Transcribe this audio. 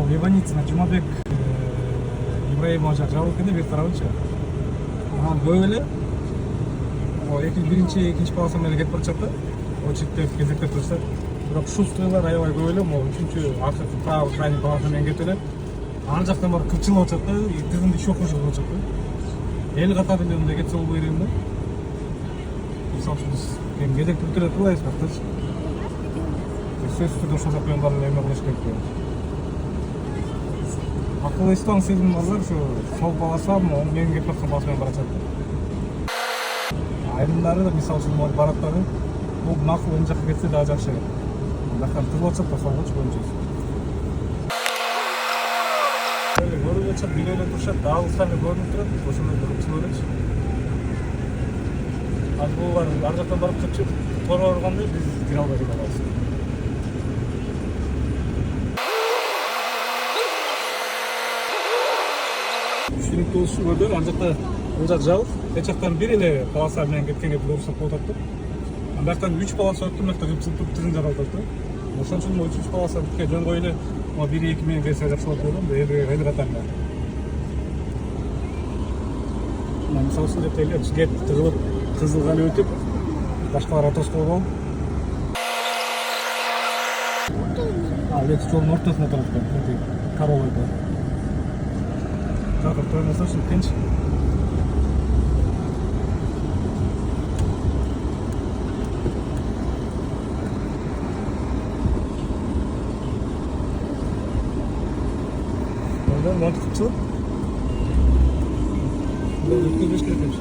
Ливаницына Жумабек Ибраимович жабылып экен да бир тарабынчы. Анан көп эле биринчи, экинчи полоса менен кетип баратат да. Очередьте кезектеп турса. Бирок шустрыйлар аябай көп эле, могу үчүнчү акыркы правый крайний полоса менен кетип эле. Ан жактан барып кырчылып атат да, тизимди еще хуже кылып атат да. Эл катары эле мындай кетсе болбой элем да. Мисалы үчүн биз кезектеп туруп турбайбыз бактачы. Сөзсүз түрдө ошол жактан баарын эме кылыш керек деп. Акыл эстен сезим балдар ушу сол полоса, оң менен кетип аткан полоса менен баратат да. Айрымдары да мисалы үчүн бараттары бул макул оң жакка кетсе дагы жакшы. Бактан тыгылып атат да солгочу боюнча. Көрүнүп атат, билеле турушат, алыстан көрүнүп турат, ошондой бир укчу элечи. Ал булар ар жактан барып чыгып, торго урганда биз кире албай калабыз. Түшүнүк болушу көрдүр, ар жакта бул жак жабык, тек жактан бир эле полоса менен кеткенге уруксат болуп атат да. Ан жактан 3 полоса өттү, мына жакта кыпчылып тизин жаралып атат да. Ошон үчүн 3 полоса жөн койгойле 1-2 менен кетсе жакшы болот деп ойлойм, эл катарында. Мисалы үчүн деп эле кеп тыгылып, кызыл калып өтүп, башкалар отоскоого болуп. Эки жолдун ортосунда турат экен, коровайда. Завтра тормозда үшін тынч. Oradan mantıklı. Burada ötközmüş gerekiyor.